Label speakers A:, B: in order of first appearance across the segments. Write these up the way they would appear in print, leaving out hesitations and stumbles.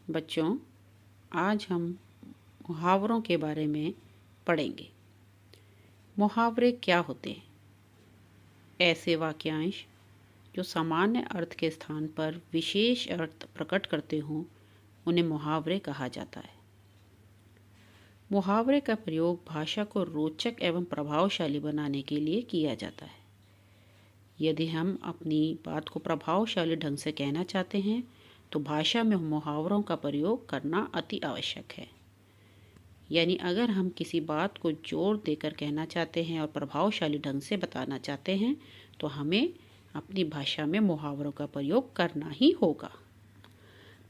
A: बच्चों, आज हम मुहावरों के बारे में पढ़ेंगे। मुहावरे क्या होते हैं? ऐसे वाक्यांश जो सामान्य अर्थ के स्थान पर विशेष अर्थ प्रकट करते हों, उन्हें मुहावरे कहा जाता है। मुहावरे का प्रयोग भाषा को रोचक एवं प्रभावशाली बनाने के लिए किया जाता है। यदि हम अपनी बात को प्रभावशाली ढंग से कहना चाहते हैं, तो भाषा में मुहावरों का प्रयोग करना अति आवश्यक है। यानी अगर हम किसी बात को जोर देकर कहना चाहते हैं और प्रभावशाली ढंग से बताना चाहते हैं, तो हमें अपनी भाषा में मुहावरों का प्रयोग करना ही होगा।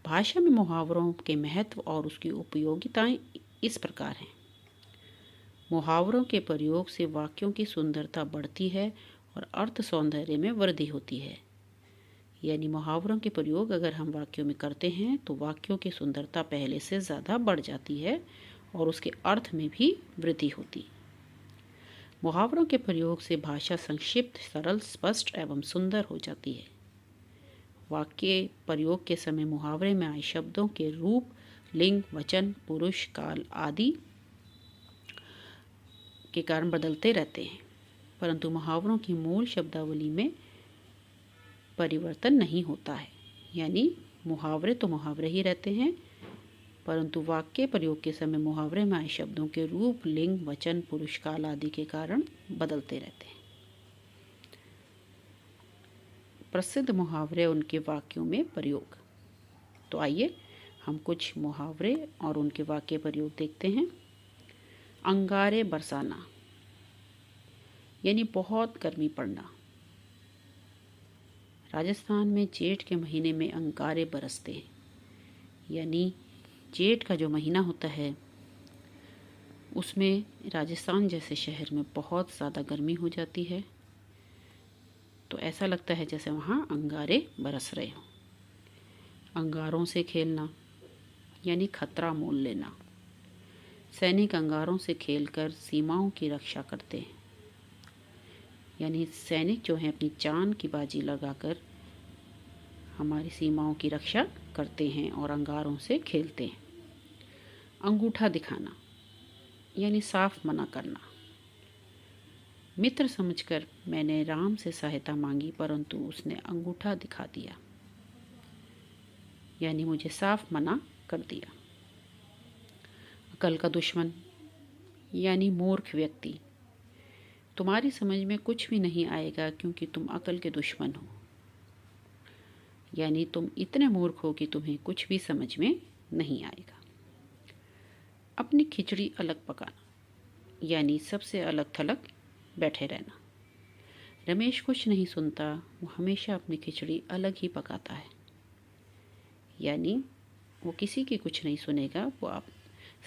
A: भाषा में मुहावरों के महत्व और उसकी उपयोगिताएं इस प्रकार हैं। मुहावरों के प्रयोग से वाक्यों की सुंदरता बढ़ती है और अर्थ सौंदर्य में वृद्धि होती है। यानी मुहावरों के प्रयोग अगर हम वाक्यों में करते हैं तो वाक्यों की सुंदरता पहले से ज़्यादा बढ़ जाती है और उसके अर्थ में भी वृद्धि होती। मुहावरों के प्रयोग से भाषा संक्षिप्त, सरल, स्पष्ट एवं सुंदर हो जाती है। वाक्य प्रयोग के समय मुहावरे में आए शब्दों के रूप, लिंग, वचन, पुरुष, काल आदि के कारण बदलते रहते हैं, परंतु मुहावरों की मूल शब्दावली में परिवर्तन नहीं होता है। यानी मुहावरे तो मुहावरे ही रहते हैं, परंतु वाक्य प्रयोग के समय मुहावरे में आए शब्दों के रूप, लिंग, वचन, पुरुष, काल आदि के कारण बदलते रहते हैं। प्रसिद्ध मुहावरे उनके वाक्यों में प्रयोग। तो आइए हम कुछ मुहावरे और उनके वाक्य प्रयोग देखते हैं। अंगारे बरसाना यानी बहुत गर्मी पड़ना। राजस्थान में जेठ के महीने में अंगारे बरसते हैं। यानी जेठ का जो महीना होता है उसमें राजस्थान जैसे शहर में बहुत ज़्यादा गर्मी हो जाती है, तो ऐसा लगता है जैसे वहाँ अंगारे बरस रहे हों। अंगारों से खेलना यानी खतरा मोल लेना। सैनिक अंगारों से खेलकर सीमाओं की रक्षा करते हैं। यानी सैनिक जो हैं अपनी जान की बाजी लगाकर हमारी सीमाओं की रक्षा करते हैं और अंगारों से खेलते हैं। अंगूठा दिखाना यानी साफ मना करना। मित्र समझकर मैंने राम से सहायता मांगी, परंतु उसने अंगूठा दिखा दिया, यानी मुझे साफ मना कर दिया। अकल का दुश्मन यानी मूर्ख व्यक्ति। तुम्हारी समझ में कुछ भी नहीं आएगा क्योंकि तुम अकल के दुश्मन हो। यानी तुम इतने मूर्ख हो कि तुम्हें कुछ भी समझ में नहीं आएगा। अपनी खिचड़ी अलग पकाना यानी सबसे अलग थलग बैठे रहना। रमेश कुछ नहीं सुनता, वो हमेशा अपनी खिचड़ी अलग ही पकाता है। यानी वो किसी की कुछ नहीं सुनेगा, वो आप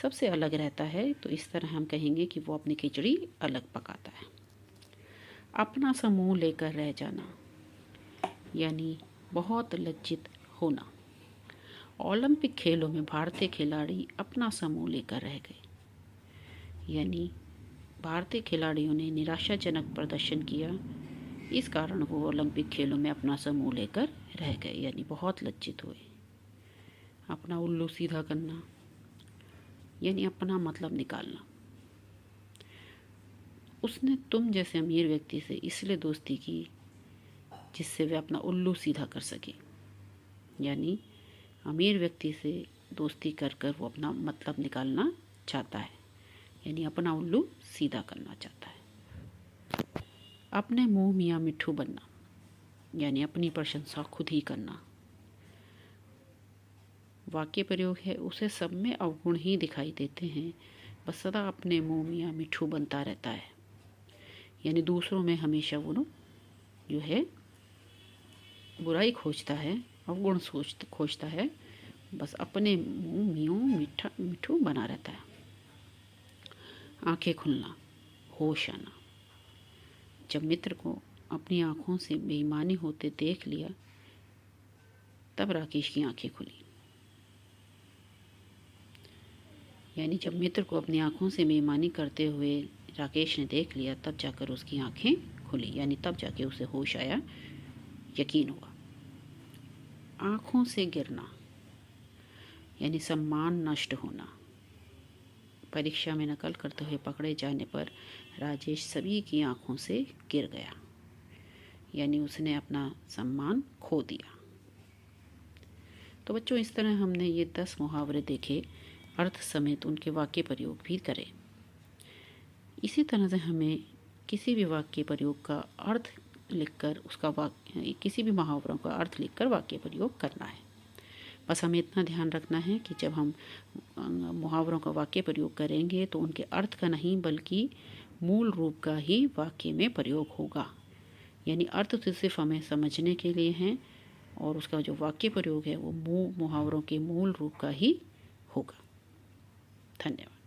A: सबसे अलग रहता है, तो इस तरह हम कहेंगे कि वो अपनी खिचड़ी अलग पकाता है। अपना सा मुँह लेकर रह जाना यानी बहुत लज्जित होना। ओलंपिक खेलों में भारतीय खिलाड़ी अपना सा मुँह लेकर रह गए। यानी भारतीय खिलाड़ियों ने निराशाजनक प्रदर्शन किया, इस कारण वो ओलंपिक खेलों में अपना सा मुँह लेकर रह गए, यानी बहुत लज्जित हुए। अपना उल्लू सीधा करना यानी अपना मतलब निकालना। उसने तुम जैसे अमीर व्यक्ति से इसलिए दोस्ती की जिससे वे अपना उल्लू सीधा कर सके। यानी अमीर व्यक्ति से दोस्ती कर कर वो अपना मतलब निकालना चाहता है, यानी अपना उल्लू सीधा करना चाहता है। अपने मुंह मियाँ मिट्ठू बनना यानी अपनी प्रशंसा खुद ही करना। वाक्य प्रयोग है, उसे सब में अवगुण ही दिखाई देते हैं, बस सदा अपने मुंह मियाँ मिट्ठू बनता रहता है। यानी दूसरों में हमेशा वो जो है बुराई खोजता है, अवगुण खोजता है, बस अपने मुंह मियाँ मिट्ठू बना रहता है। आंखें खुलना, होश आना। जब मित्र को अपनी आंखों से बेईमानी होते देख लिया, तब राकेश की आंखें खुली। यानी जब मित्र को अपनी आंखों से बेईमानी करते हुए राकेश ने देख लिया, तब जाकर उसकी आंखें खुली, यानी तब जाके उसे होश आया, यकीन हुआ। आंखों से गिरना यानी सम्मान नष्ट होना। परीक्षा में नकल करते हुए पकड़े जाने पर राजेश सभी की आंखों से गिर गया, यानी उसने अपना सम्मान खो दिया। तो बच्चों, इस तरह हमने ये 10 मुहावरे देखे, अर्थ समेत उनके वाक्य प्रयोग भी करें। इसी तरह से हमें किसी भी वाक्य प्रयोग का अर्थ लिखकर किसी भी मुहावरों का अर्थ लिखकर वाक्य प्रयोग करना है। बस हमें इतना ध्यान रखना है कि जब हम मुहावरों का वाक्य प्रयोग करेंगे तो उनके अर्थ का नहीं बल्कि मूल रूप का ही वाक्य में प्रयोग होगा। यानी अर्थ तो सिर्फ हमें समझने के लिए हैं और उसका जो वाक्य प्रयोग है वो मुहावरों के मूल रूप का ही होगा। धन्यवाद।